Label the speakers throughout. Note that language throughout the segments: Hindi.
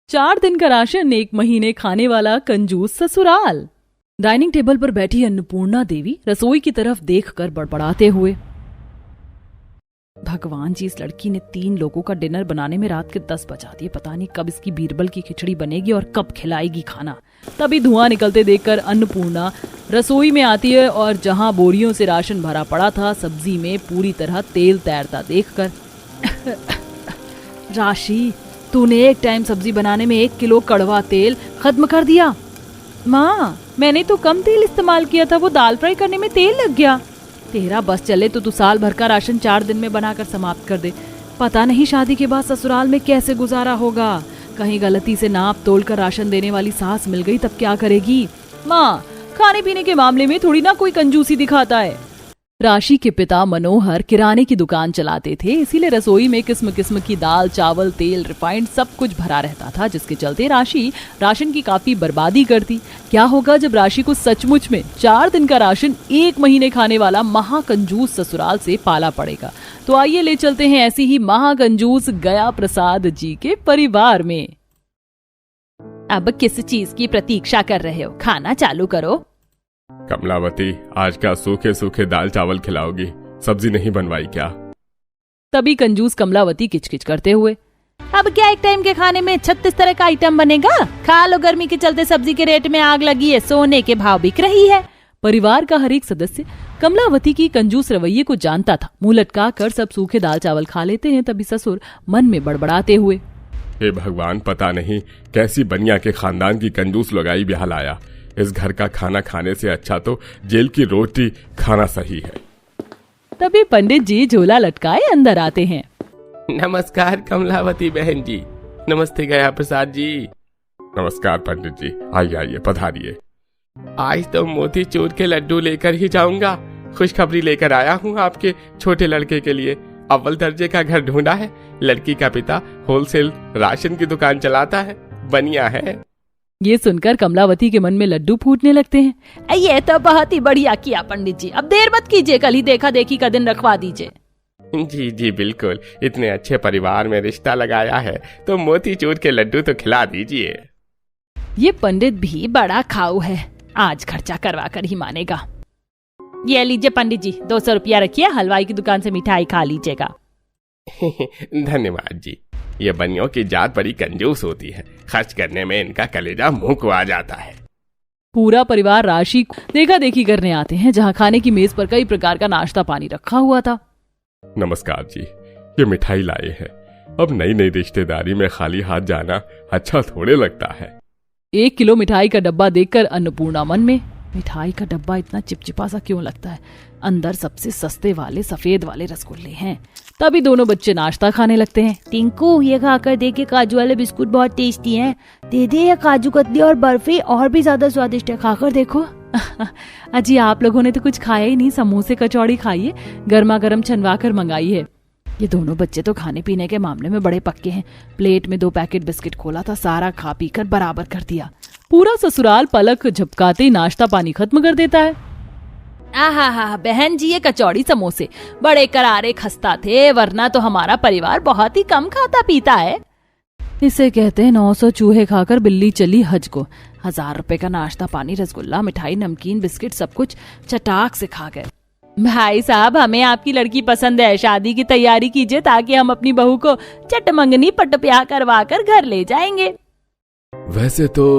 Speaker 1: 4 दिन का राशन 1 महीने खाने वाला कंजूस ससुराल। डाइनिंग टेबल पर बैठी अन्नपूर्णा देवी रसोई की तरफ देखकर बड़बड़ाते हुए, भगवान जी, इस लड़की ने 3 लोगों का डिनर बनाने में रात के 10 बजा दिए। पता नहीं कब इसकी बीरबल की खिचड़ी बनेगी और कब खिलाएगी खाना। तभी धुआं निकलते देखकर अन्नपूर्णा रसोई में आती है और जहां बोरियों से राशन भरा पड़ा था, सब्जी में पूरी तरह तेल तैरता देखकर, राशि, तूने एक टाइम सब्जी बनाने में 1 किलो कड़वा तेल खत्म कर दिया। माँ, मैंने तो कम तेल इस्तेमाल किया था, वो दाल फ्राई करने में तेल लग गया। तेरा बस चले तो तू साल भर का राशन 4 दिन में बनाकर समाप्त कर दे। पता नहीं शादी के बाद ससुराल में कैसे गुजारा होगा। कहीं गलती से नाप तोल कर राशन देने वाली सास मिल गई तब क्या करेगी। माँ, खाने पीने के मामले में थोड़ी ना कोई कंजूसी दिखाता है। राशि के पिता मनोहर किराने की दुकान चलाते थे, इसीलिए रसोई में किस्म किस्म की दाल, चावल, तेल, रिफाइंड सब कुछ भरा रहता था, जिसके चलते राशि राशन की काफी बर्बादी करती। क्या होगा जब राशि को सचमुच में 4 दिन का राशन 1 महीने खाने वाला महाकंजूस ससुराल से पाला पड़ेगा। तो आइए ले चलते हैं ऐसी ही महाकंजूस गया प्रसाद जी के परिवार में। अब किस चीज की प्रतीक्षा कर रहे हो, खाना चालू करो।
Speaker 2: कमलावती, आज का सूखे सूखे दाल चावल खिलाओगी, सब्जी नहीं बनवाई क्या?
Speaker 1: तभी कंजूस कमलावती किचकिच करते हुए, अब क्या एक टाइम के खाने में 36 तरह का आइटम बनेगा? खा लो, गर्मी के चलते सब्जी के रेट में आग लगी है, सोने के भाव बिक रही है। परिवार का हर एक सदस्य कमलावती की कंजूस रवैये को जानता था। मुंह लटका कर सब सूखे दाल चावल खा लेते हैं। तभी ससुर मन में बड़बड़ाते हुए,
Speaker 2: हे भगवान, पता नहीं कैसी बनिया के खानदान की कंजूस लगाई ब्याह लाया। इस घर का खाना खाने से अच्छा तो जेल की रोटी खाना सही है।
Speaker 1: तभी पंडित जी झोला लटकाए अंदर आते हैं।
Speaker 3: नमस्कार कमलावती बहन जी। नमस्ते गया प्रसाद जी।
Speaker 2: नमस्कार पंडित जी, आइए आइए, पधारिए।
Speaker 3: आज तो मोतीचूर के लड्डू लेकर ही जाऊंगा। खुशखबरी लेकर आया हूँ आपके छोटे लड़के के लिए। अव्वल दर्जे का घर ढूंढा है। लड़की का पिता होलसेल राशन की दुकान चलाता है, बनिया है।
Speaker 1: ये सुनकर कमलावती के मन में लड्डू फूटने लगते हैं। ये तो बहुत ही बढ़िया किया पंडित जी, अब देर मत कीजिए, कल ही देखा देखी का दिन रखवा दीजिए।
Speaker 3: जी जी बिल्कुल, इतने अच्छे परिवार में रिश्ता लगाया है तो मोतीचूर के लड्डू तो खिला दीजिए।
Speaker 1: ये पंडित भी बड़ा खाऊ है, आज खर्चा करवा कर ही मानेगा। ये लीजिए पंडित जी, 200 रुपया रखिए, हलवाई की दुकान से मिठाई खा लीजिएगा।
Speaker 3: धन्यवाद जी। ये बनियों की जात बड़ी कंजूस होती है, खर्च करने में इनका कलेजा मुंह को आ जाता है।
Speaker 1: पूरा परिवार राशि देखा देखी करने आते हैं, जहाँ खाने की मेज पर कई प्रकार का नाश्ता पानी रखा हुआ था।
Speaker 2: नमस्कार जी, ये मिठाई लाए हैं। अब नई नई रिश्तेदारी में खाली हाथ जाना अच्छा थोड़े लगता है।
Speaker 1: 1 किलो मिठाई का डब्बा देखकर अन्नपूर्णा मन में, मिठाई का डब्बा इतना चिपचिपा सा क्यों लगता है? अंदर सबसे सस्ते वाले सफेद वाले रसगुल्ले हैं। तभी दोनों बच्चे नाश्ता खाने लगते हैं। टिंकू, ये खाकर देखे, काजू वाले बिस्कुट बहुत टेस्टी हैं। दे दे, ये काजू कतली और बर्फी और भी ज्यादा स्वादिष्ट है, खाकर देखो। अजी, आप लोगों ने तो कुछ खाया ही नहीं, समोसे कचौड़ी खाइए, गर्मा गर्म छनवा कर मंगाई है। ये दोनों बच्चे तो खाने पीने के मामले में बड़े पक्के हैं। प्लेट में 2 पैकेट बिस्किट खोला था, सारा खा पी कर बराबर कर दिया। पूरा ससुराल पलक झपकाते ही नाश्ता पानी खत्म कर देता है। आहा, बहन जी, ये कचौड़ी समोसे बड़े करारे खस्ता थे, वरना तो हमारा परिवार बहुत ही कम खाता पीता है। इसे कहते हैं 900 चूहे खाकर बिल्ली चली हज को। 1000 रुपए का नाश्ता पानी, रसगुल्ला, मिठाई, नमकीन, बिस्किट सब कुछ चटाक से खा गए। भाई साहब, हमें आपकी लड़की पसंद है, शादी की तैयारी कीजिए ताकि हम अपनी बहू को चटमंगनी पटप्या करवा कर घर ले जाएंगे।
Speaker 4: वैसे तो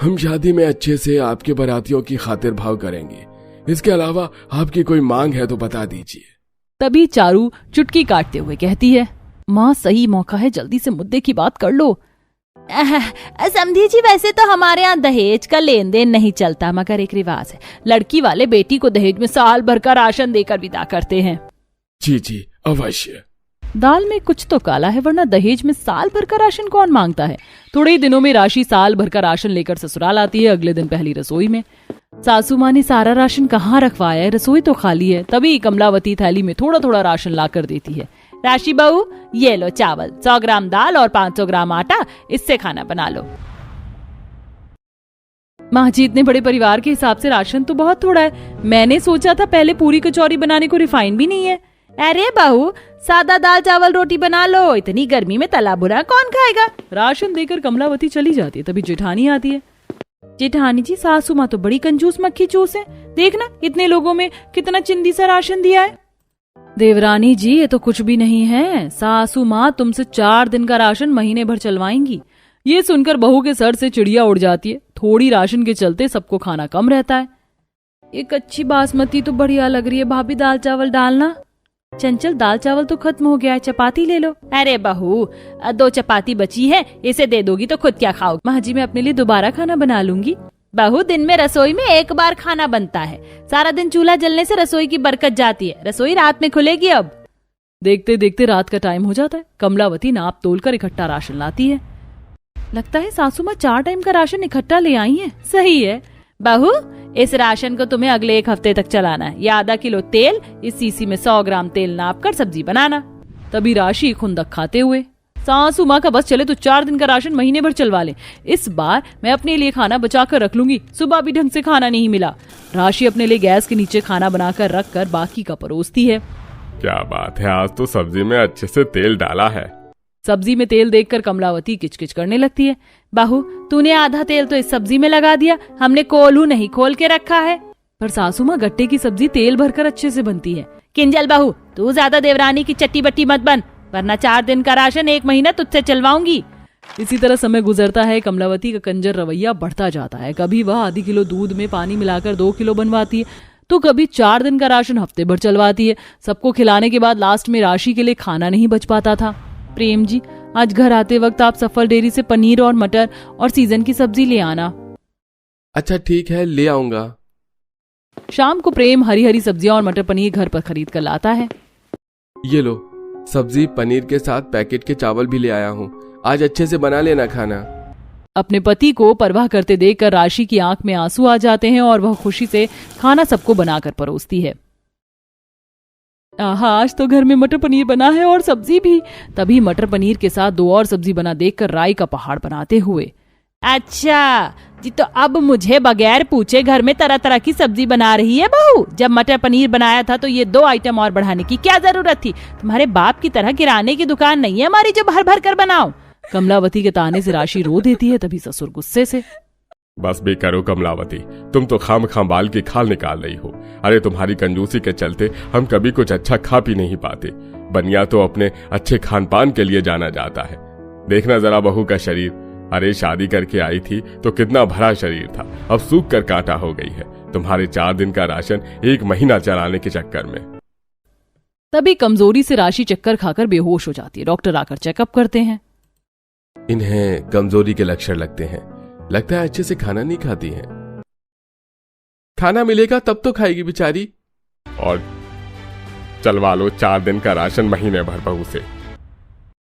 Speaker 4: हम शादी में अच्छे से आपके बारातियों की खातिर भाव करेंगे, इसके अलावा आपकी कोई मांग है तो बता दीजिए।
Speaker 1: तभी चारू चुटकी काटते हुए कहती है, माँ, सही मौका है, जल्दी से मुद्दे की बात कर लो। समझी जी, वैसे तो हमारे यहाँ दहेज का लेन देन नहीं चलता, मगर एक रिवाज है, लड़की वाले बेटी को दहेज में साल भर का राशन देकर विदा करते हैं।
Speaker 4: जी जी अवश्य।
Speaker 1: दाल में कुछ तो काला है, वरना दहेज में साल भर का राशन कौन मांगता है। थोड़े ही दिनों में राशि साल भर का राशन लेकर ससुराल आती है। अगले दिन पहली रसोई में सासू माँ ने सारा राशन कहाँ रखवाया है, रसोई तो खाली है। तभी कमलावती थैली में थोड़ा थोड़ा राशन ला कर देती है। राशि बहू, ये लो चावल, 100 ग्राम दाल और 500 ग्राम आटा, इससे खाना बना लो। माँ जी, इतने बड़े परिवार के हिसाब से राशन तो बहुत थोड़ा है। मैंने सोचा था पहले पूरी कचौरी बनाने को रिफाइन भी नहीं है। अरे बहू,
Speaker 5: सादा दाल चावल रोटी बना लो, इतनी गर्मी में तला भुना कौन खाएगा।
Speaker 1: राशन देकर कमलावती चली जाती है। तभी जेठानी आती है। जेठानी जी, सासू माँ तो बड़ी कंजूस मक्खी चूस है, देखना इतने लोगों में कितना चिंदी सा राशन दिया है। देवरानी जी, ये तो कुछ भी नहीं है, सासू माँ तुमसे 4 दिन का राशन महीने भर चलवाएंगी। ये सुनकर बहू के सर से चिड़िया उड़ जाती है। थोड़ी राशन के चलते सबको खाना कम रहता है। एक अच्छी बासमती तो बढ़िया लग रही है भाभी, दाल चावल डालना। चंचल, दाल चावल तो खत्म हो गया है, चपाती ले लो।
Speaker 5: अरे बहू, 2 चपाती बची है, इसे दे दोगी तो खुद क्या खाओगी।
Speaker 1: माँ जी, मैं अपने लिए दोबारा खाना बना लूंगी।
Speaker 5: बहू, दिन में रसोई में 1 बार खाना बनता है, सारा दिन चूल्हा जलने से रसोई की बरकत जाती है। रसोई रात में खुलेगी। अब
Speaker 1: देखते देखते रात का टाइम हो जाता है। कमलावती नाप तोल कर इकट्ठा राशन लाती है। लगता है सासू माँ 4 टाइम का राशन इकट्ठा ले आई है। सही है।
Speaker 5: बहू, इस राशन को तुम्हें अगले 1 हफ्ते तक चलाना है। या आधा किलो तेल, इस सीसी में 100 ग्राम तेल नाप कर सब्जी बनाना।
Speaker 1: तभी राशि खुंदक खाते हुए, सासू माँ का बस चले तो 4 दिन का राशन महीने भर चलवा ले। इस बार मैं अपने लिए खाना बचा कर रख लूंगी, सुबह भी ढंग से खाना नहीं मिला। राशि अपने लिए गैस के नीचे खाना बनाकर रख कर बाकी का परोसती है।
Speaker 2: क्या बात है, आज तो सब्जी में अच्छे से तेल डाला है।
Speaker 1: सब्जी में तेल देखकर कमलावती किचकिच करने लगती है।
Speaker 5: बहू, तूने आधा तेल तो इस सब्जी में लगा दिया, हमने कोल्हू नहीं खोल के रखा है।
Speaker 1: पर सासू माँ, गट्टे की सब्जी तेल भरकर अच्छे से बनती है।
Speaker 5: किंजल बहू, तू ज्यादा देवरानी की चट्टी बट्टी मत बन, वरना 4 दिन का राशन 1 महीना तुझसे चलवाऊंगी।
Speaker 1: इसी तरह समय गुजरता है। कमलावती का कंजर रवैया बढ़ता जाता है। कभी वह आधी किलो दूध में पानी मिलाकर 2 किलो बनवाती है, तो कभी 4 दिन का राशन हफ्ते भर चलवाती है। सबको खिलाने के बाद लास्ट में राशि के लिए खाना नहीं बच पाता था। प्रेम जी, आज घर आते वक्त आप सफल डेयरी से पनीर और मटर और सीजन की सब्जी ले आना।
Speaker 4: अच्छा ठीक है, ले आऊंगा।
Speaker 1: शाम को प्रेम हरी हरी सब्जियां और मटर पनीर घर पर खरीद कर लाता है।
Speaker 4: ये लो, सब्जी पनीर के साथ पैकेट के चावल भी ले आया हूँ, आज अच्छे से बना लेना खाना।
Speaker 1: अपने पति को परवाह करते देखकर राशि की आंख में आंसू आ जाते हैं और वह खुशी से खाना सबको बनाकर परोसती है। आहा, आज तो घर में मटर पनीर बना है और सब्जी भी। तभी मटर पनीर के साथ 2 और सब्जी बना देखकर राई का पहाड़ बनाते हुए,
Speaker 5: अच्छा जी, तो अब मुझे बगैर पूछे घर में तरह तरह की सब्जी बना रही है बहू। जब मटर पनीर बनाया था तो ये 2 आइटम और बढ़ाने की क्या जरूरत थी। तुम्हारे बाप की तरह किराने की दुकान नहीं है हमारी जो भर भर कर बनाओ।
Speaker 1: कमलावती के ताने से राशि रो देती है। तभी ससुर गुस्से से,
Speaker 2: बस भी करो कमलावती, तुम तो खाम बाल की खाल निकाल रही हो। अरे तुम्हारी कंजूसी के चलते हम कभी कुछ अच्छा खा पी नहीं पाते। बनिया तो अपने अच्छे खान पान के लिए जाना जाता है। देखना जरा बहू का शरीर, अरे शादी करके आई थी तो कितना भरा शरीर था, अब सूख कर कांटा हो गई है तुम्हारे 4 दिन का राशन 1 महीना चलाने के चक्कर में।
Speaker 1: तभी कमजोरी से राशि चक्कर खाकर बेहोश हो जाती है। डॉक्टर आकर चेकअप करते हैं।
Speaker 4: इन्हें कमजोरी के लक्षण लगते हैं, लगता है अच्छे से खाना नहीं खाती हैं। खाना मिलेगा तब तो खाएगी बेचारी।
Speaker 2: और चलवा लो 4 दिन का राशन महीने भर बहू से।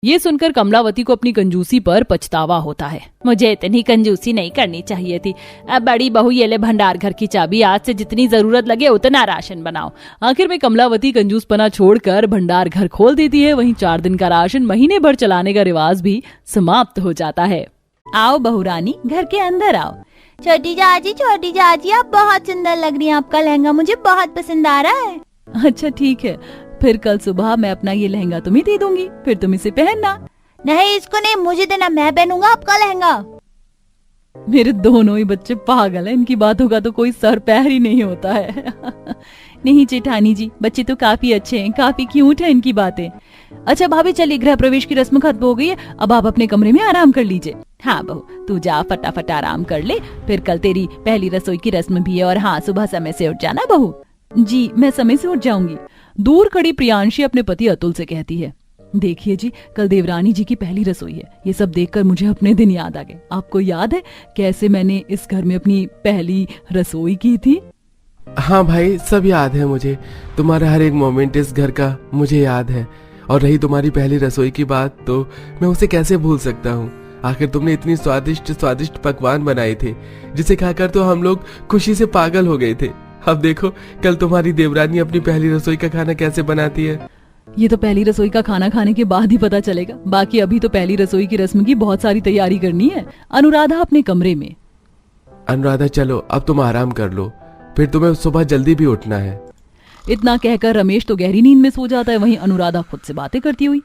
Speaker 1: ये सुनकर कमलावती को अपनी कंजूसी पर पछतावा होता है।
Speaker 5: मुझे इतनी कंजूसी नहीं करनी चाहिए थी। अब बड़ी बहू, ये ले भंडार घर की चाबी, आज से जितनी जरूरत लगे उतना राशन बनाओ।
Speaker 1: आखिर में कमलावती कंजूसपना छोड़कर भंडार घर खोल देती है। वहीं 4 दिन का राशन महीने भर चलाने का रिवाज भी समाप्त हो जाता है।
Speaker 5: आओ बहू रानी, घर के अंदर आओ। छोटी जाजी, आप बहुत सुंदर लग रही हैं। आपका लहंगा मुझे बहुत पसंद आ रहा है।
Speaker 1: अच्छा ठीक है, फिर कल सुबह मैं अपना ये लहंगा तुम्हें दे दूंगी, फिर तुम इसे पहनना।
Speaker 5: नहीं, इसको नहीं, मुझे देना, मैं पहनूंगा आपका लहंगा।
Speaker 1: मेरे दोनों ही बच्चे पागल हैं, इनकी बातों का तो कोई सर पैर ही नहीं होता है। नहीं जेठानी जी, बच्चे तो काफी अच्छे हैं, काफी क्यूट है इनकी बातें। अच्छा भाभी, चलिए गृह प्रवेश की रस्म खत्म हो गई है, अब आप अपने कमरे में आराम कर लीजिए।
Speaker 5: हाँ बहू, तू जा फटाफट आराम कर ले, फिर कल तेरी पहली रसोई की रस्म भी है। और हाँ, सुबह समय से उठ जाना बहू।
Speaker 1: जी, मैं समय से उठ जाऊंगी। दूर खड़ी प्रियांशी अपने पति अतुल से कहती है, देखिए जी, कल देवरानी जी की पहली रसोई है। ये सब देखकर मुझे अपने दिन याद आ गए। आपको याद है कैसे मैंने इस घर में अपनी पहली रसोई की थी?
Speaker 4: हाँ भाई, सब याद है मुझे। तुम्हारा हर एक मोमेंट इस घर का मुझे याद है। और रही तुम्हारी पहली रसोई की बात, तो मैं उसे कैसे भूल सकता हूँ। आखिर तुमने इतनी स्वादिष्ट पकवान बनाए थे जिसे खाकर तो हम लोग खुशी से पागल हो गए थे। अब देखो कल तुम्हारी देवरानी अपनी पहली रसोई का खाना कैसे बनाती है।
Speaker 1: ये तो पहली रसोई का खाना खाने के बाद ही पता चलेगा। बाकी अभी तो पहली रसोई की रस्म की बहुत सारी तैयारी करनी है। अनुराधा अपने कमरे में।
Speaker 4: अनुराधा चलो, अब तुम आराम कर लो, फिर तुम्हें सुबह जल्दी भी उठना है।
Speaker 1: इतना कहकर रमेश तो गहरी नींद में सो जाता है, वहीं अनुराधा खुद से बातें करती हुई,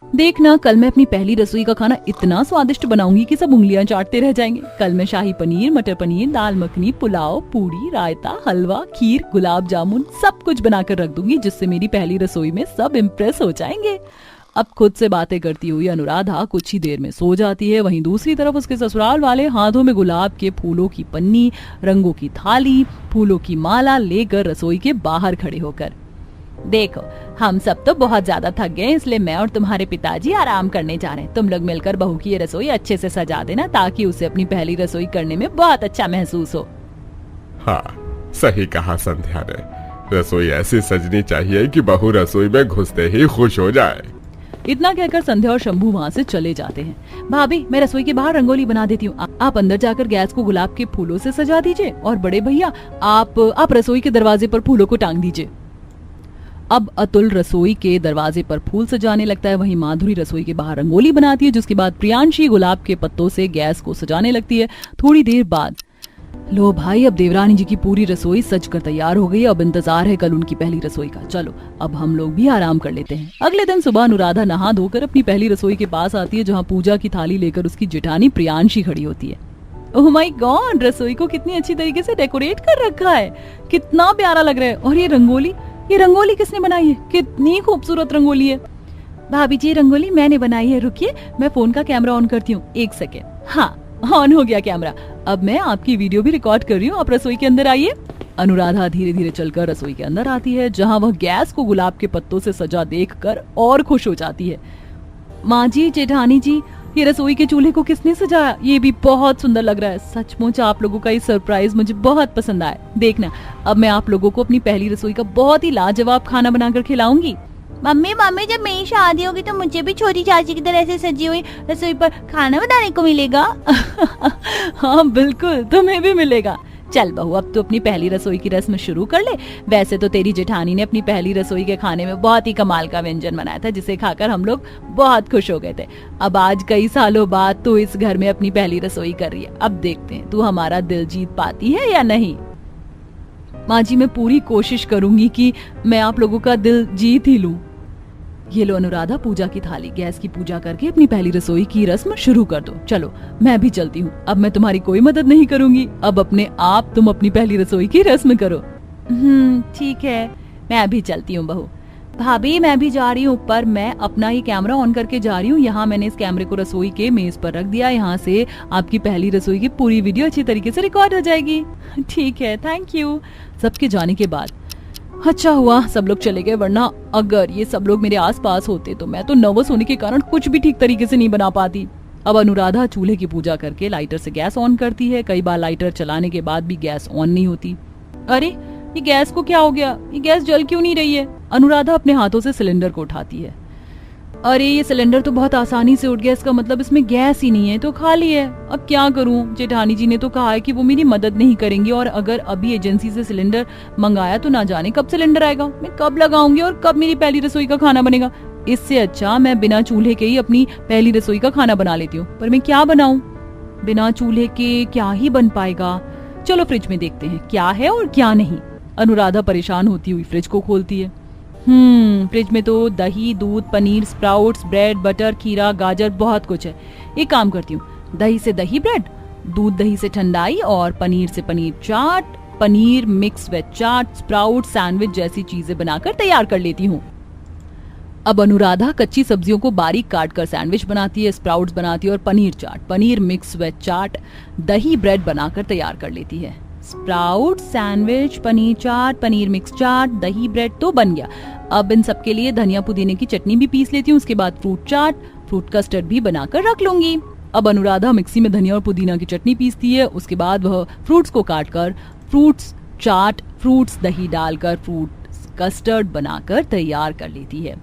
Speaker 1: देखना कल मैं अपनी पहली रसोई का खाना इतना स्वादिष्ट बनाऊंगी कि सब उंगलियां चाटते रह जाएंगे। कल मैं शाही पनीर, मटर पनीर, दाल मखनी, पुलाव, पूरी, रायता, हलवा, खीर, गुलाब जामुन सब कुछ बनाकर रख दूंगी, जिससे मेरी पहली रसोई में सब इम्प्रेस हो जाएंगे। अब खुद से बातें करती हुई अनुराधा कुछ ही देर में सो जाती है। वहीं दूसरी तरफ उसके ससुराल वाले हाथों में गुलाब के फूलों की पन्नी, रंगों की थाली, फूलों की माला लेकर रसोई के बाहर खड़े होकर, देखो हम सब तो बहुत ज्यादा थक गए, इसलिए मैं और तुम्हारे पिताजी आराम करने जा रहे हैं। तुम लोग मिलकर बहू की ये रसोई अच्छे से सजा देना, ताकि उसे अपनी पहली रसोई करने में बहुत अच्छा महसूस हो।
Speaker 2: हाँ, सही कहा संध्या ने। रसोई ऐसी सजनी चाहिए कि बहू रसोई में घुसते ही खुश हो जाए।
Speaker 1: इतना कहकर संध्या और शंभू वहाँ से चले जाते हैं। भाभी, मैं रसोई के बाहर रंगोली बना देती हूँ, आप अंदर जाकर गैस को गुलाब के फूलों से सजा दीजिए, और बड़े भैया आप रसोई के दरवाजे पर फूलों को टांग दीजिए। अब अतुल रसोई के दरवाजे पर फूल सजाने लगता है, वहीं माधुरी रसोई के बाहर रंगोली बनाती है, जिसके बाद प्रियांशी गुलाब के पत्तों से गैस को सजाने लगती है। थोड़ी देर बाद, लो भाई, अब देवरानी जी की पूरी रसोई सज कर तैयार हो गई। अब इंतजार है कल उनकी पहली रसोई का। चलो अब हम लोग भी आराम कर लेते हैं। अगले दिन सुबह अनुराधा नहा धोकर अपनी पहली रसोई के पास आती है, जहाँ पूजा की थाली लेकर उसकी जेठानी प्रियांशी खड़ी होती है। ओह माय गॉड, रसोई को कितनी अच्छी तरीके से डेकोरेट कर रखा है, कितना प्यारा लग रहा है। और ये रंगोली किसने बनाई है? कितनी खूबसूरत रंगोली है। भाभी जी, रंगोली मैंने बनाई है। रुकिए, मैं फोन का कैमरा ऑन करती हूँ, एक सेकेंड। हाँ, ऑन हो गया कैमरा। अब मैं आपकी वीडियो भी रिकॉर्ड कर रही हूँ, आप रसोई के अंदर आइए। अनुराधा धीरे धीरे चलकर रसोई के अंदर आती है, जहाँ वह गैस को गुलाब के पत्तों से सजा देखकर और खुश हो जाती है। माँ जी, जेठानी जी, ये रसोई के चूल्हे को किसने सजाया? ये भी बहुत सुंदर लग रहा है। सचमुच आप लोगों का ये सरप्राइज मुझे बहुत पसंद आया। देखना, अब मैं आप लोगों को अपनी पहली रसोई का बहुत ही लाजवाब खाना बनाकर खिलाऊंगी।
Speaker 6: मम्मी, जब मेरी शादी होगी तो मुझे भी छोटी चाची की तरह से सजी हुई रसोई पर खाना बनाने को मिलेगा।
Speaker 1: हाँ बिल्कुल, तुम्हें भी मिलेगा। चल बहू, अब तो अपनी पहली रसोई की रस्म शुरू कर ले। वैसे तो तेरी जेठानी ने अपनी पहली रसोई के खाने में बहुत ही कमाल का व्यंजन बनाया था, जिसे खाकर हम लोग बहुत खुश हो गए थे। अब आज कई सालों बाद तू इस घर में अपनी पहली रसोई कर रही है। अब देखते हैं तू हमारा दिल जीत पाती है या नहीं। माँ जी, मैं पूरी कोशिश करूंगी कि मैं आप लोगों का दिल जीत ही लूं। ये लो अनुराधा, पूजा की थाली। गैस की पूजा करके अपनी पहली रसोई की रस्म शुरू कर दो। चलो मैं भी चलती हूँ, अब मैं तुम्हारी कोई मदद नहीं करूंगी। अब अपने आप तुम अपनी पहली रसोई की रस्म करो।
Speaker 6: ठीक है, मैं भी चलती हूँ बहू। भाभी, मैं भी जा रही हूँ, पर मैं अपना ही कैमरा ऑन करके जा रही हूँ। यहाँ मैंने इस कैमरे को रसोई के मेज पर रख दिया। यहाँ से आपकी पहली रसोई की पूरी वीडियो अच्छी तरीके से रिकॉर्ड हो जाएगी।
Speaker 1: ठीक है, थैंक यू। सबके जाने के बाद अच्छा हुआ सब लोग चले गए, वरना अगर ये सब लोग मेरे आसपास होते तो मैं तो नर्वस होने के कारण कुछ भी ठीक तरीके से नहीं बना पाती। अब अनुराधा चूल्हे की पूजा करके लाइटर से गैस ऑन करती है। कई बार लाइटर चलाने के बाद भी गैस ऑन नहीं होती। अरे ये गैस को क्या हो गया? ये गैस जल क्यों नहीं रही है? अनुराधा अपने हाथों से सिलेंडर को उठाती है। अरे ये सिलेंडर तो बहुत आसानी से उठ गया, इसका मतलब इसमें गैस ही नहीं है, तो खाली है। अब क्या करूं? जेठानी जी ने तो कहा है कि वो मेरी मदद नहीं करेंगी, और अगर अभी एजेंसी से सिलेंडर मंगाया तो ना जाने कब सिलेंडर आएगा, मैं कब लगाऊंगी और कब मेरी पहली रसोई का खाना बनेगा। इससे अच्छा मैं बिना चूल्हे के ही अपनी पहली रसोई का खाना बना लेती हूँ। पर मैं क्या बनाऊं? बिना चूल्हे के क्या ही बन पाएगा। चलो फ्रिज में देखते हैं क्या है और क्या नहीं। अनुराधा परेशान होती हुई फ्रिज को खोलती है। फ्रिज में तो दही, दूध, पनीर, स्प्राउट्स, ब्रेड, बटर, खीरा, गाजर, बहुत कुछ है। एक काम करती हूँ, दही से दही ब्रेड, दूध दही से ठंडाई, और पनीर से पनीर चाट, पनीर मिक्स वेज चाट, स्प्राउट सैंडविच जैसी चीजें बनाकर तैयार कर लेती हूँ। अब अनुराधा कच्ची सब्जियों को बारीक काट कर सैंडविच बनाती है, स्प्राउट्स बनाती है, और पनीर चाट, पनीर मिक्स वेज चाट, दही ब्रेड बनाकर तैयार कर लेती है। Sprout, sandwich, paneer chaat, paneer mix चाट, दही ब्रेड तो बन गया। अब इन सब के लिए धनिया पुदीने की चटनी भी पीस लेती हूँ। उसके बाद फ्रूट चाट, फ्रूट कस्टर्ड भी बनाकर रख लूंगी। अब अनुराधा मिक्सी में धनिया और पुदीना की चटनी पीसती है। उसके बाद वह फ्रूट्स को काटकर फ्रूट्स चाट, फ्रूट्स दही डालकर फ्रूट कस्टर्ड बनाकर तैयार कर लेती है।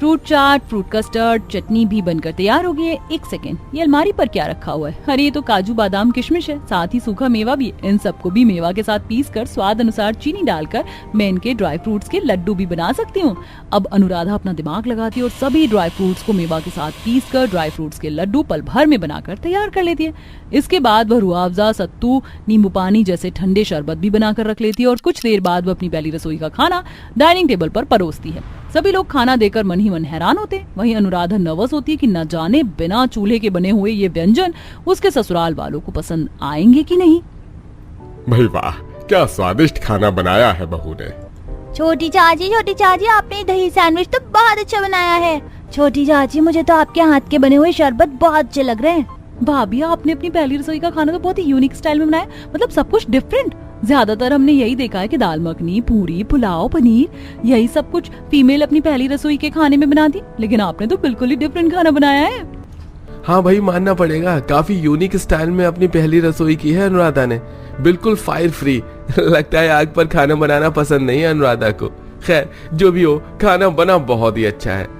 Speaker 6: फ्रूट चाट, फ्रूट कस्टर्ड, चटनी भी बनकर तैयार हो गई है। एक सेकेंड, ये अलमारी पर क्या रखा हुआ है? अरे ये तो काजू बादाम किशमिश है, साथ ही सूखा मेवा भी है। इन सबको भी मेवा के साथ पीस कर स्वाद अनुसार चीनी डालकर मैं इनके ड्राई फ्रूट्स के लड्डू भी बना सकती हूँ। अब अनुराधा अपना दिमाग लगाती है और सभी ड्राई फ्रूट्स को मेवा के साथ पीस कर ड्राई फ्रूट्स के लड्डू पल भर में बनाकर तैयार कर लेती है। इसके बाद वह रूह अफ़ज़ा, सत्तू, नींबू पानी जैसे ठंडे शरबत भी बनाकर रख लेती है और कुछ देर बाद वह अपनी पहली रसोई का खाना डाइनिंग टेबल पर परोसती है। सभी लोग खाना देकर मन ही मन हैरान होते। वहीं अनुराधा नर्वस होती है कि न जाने बिना चूल्हे के बने हुए ये व्यंजन उसके ससुराल वालों को पसंद आएंगे कि नहीं।
Speaker 2: भाई वाह, क्या स्वादिष्ट खाना बनाया है बहू ने।
Speaker 7: छोटी चाची आपने दही सैंडविच तो बहुत अच्छा बनाया है। छोटी चाची मुझे तो आपके हाथ के बने हुए शरबत बहुत अच्छे लग रहे हैं।
Speaker 6: भाभी आपने अपनी पहली रसोई का खाना तो बहुत ही यूनिक स्टाइल में बनाया, मतलब सब कुछ डिफरेंट। ज्यादातर हमने यही देखा है कि दाल मखनी, पूरी, पुलाव, पनीर, यही सब कुछ फीमेल अपनी पहली रसोई के खाने में बनाती, लेकिन आपने तो बिल्कुल ही डिफरेंट खाना बनाया है।
Speaker 4: हाँ भाई, मानना पड़ेगा, काफी यूनिक स्टाइल में अपनी पहली रसोई की है अनुराधा ने, बिल्कुल फायर फ्री। लगता है आग पर खाना बनाना पसंद नहीं है अनुराधा को। खैर जो भी हो, खाना बना बहुत ही अच्छा है।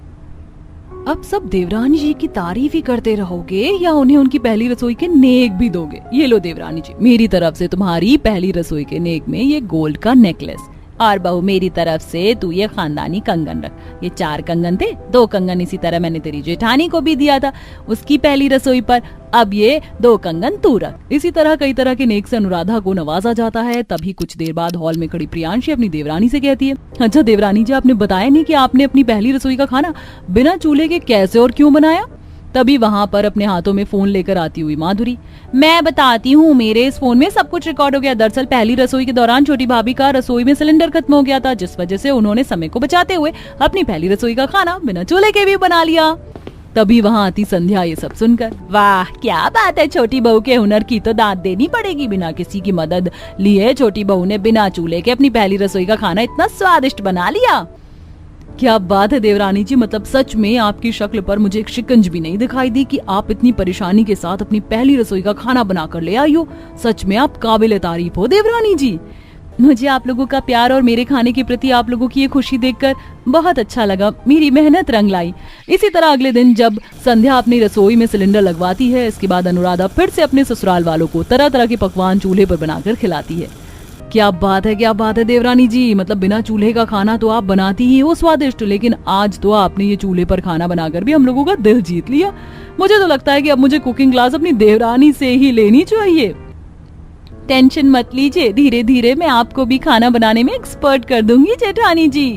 Speaker 6: अब सब देवरानी जी की तारीफ ही करते रहोगे या उन्हें उनकी पहली रसोई के नेक भी दोगे? ये लो देवरानी जी, मेरी तरफ से तुम्हारी पहली रसोई के नेक में ये गोल्ड का नेकलेस, और बहू मेरी तरफ से तू ये खानदानी कंगन रख। ये 4 कंगन थे, 2 कंगन इसी तरह मैंने तेरी जेठानी को भी दिया था उसकी पहली रसोई पर, अब ये 2 कंगन तू रख। इसी तरह कई तरह के नेक से अनुराधा को नवाजा जाता है। तभी कुछ देर बाद हॉल में खड़ी प्रियांशी अपनी देवरानी से कहती है, अच्छा देवरानी जी, आपने बताया नहीं कि आपने अपनी पहली रसोई का खाना बिना चूल्हे के कैसे और क्यों बनाया? तभी वहाँ पर अपने हाथों में फोन लेकर आती हुई माधुरी,
Speaker 5: मैं बताती हूँ, मेरे इस फोन में सब कुछ रिकॉर्ड हो गया। दरअसल पहली रसोई के दौरान छोटी भाभी का रसोई में सिलेंडर खत्म हो गया था, जिस वजह से उन्होंने समय को बचाते हुए अपनी पहली रसोई का खाना बिना चूल्हे के भी बना लिया।
Speaker 6: तभी वहाँ आती संध्या ये सब सुनकर,
Speaker 5: वाह क्या बात है, छोटी बहू के हुनर की तो दाद देनी पड़ेगी। बिना किसी की मदद लिए छोटी बहू ने बिना चूल्हे के अपनी पहली रसोई का खाना इतना स्वादिष्ट बना लिया।
Speaker 6: क्या बात है देवरानी जी, मतलब सच में आपकी शक्ल पर मुझे एक शिकंज भी नहीं दिखाई दी कि आप इतनी परेशानी के साथ अपनी पहली रसोई का खाना बनाकर ले आई हो। सच में आप काबिल तारीफ हो देवरानी जी।
Speaker 5: मुझे आप लोगों का प्यार और मेरे खाने के प्रति आप लोगों की ये खुशी देखकर बहुत अच्छा लगा, मेरी मेहनत रंग लाई।
Speaker 6: इसी तरह अगले दिन जब संध्या अपनी रसोई में सिलेंडर लगवाती है, इसके बाद अनुराधा फिर से अपने ससुराल वालों को तरह तरह के पकवान चूल्हे पर बनाकर खिलाती है। क्या बात है देवरानी जी, मतलब बिना चूल्हे का खाना तो आप बनाती ही हो स्वादिष्ट, लेकिन आज तो आपने ये चूल्हे पर खाना बनाकर भी हम लोगों का दिल जीत लिया। मुझे तो लगता है कि अब मुझे कुकिंग क्लास अपनी देवरानी से ही लेनी चाहिए।
Speaker 5: टेंशन मत लीजिए, धीरे धीरे मैं आपको भी खाना बनाने में एक्सपर्ट कर दूंगी जेठानी जी।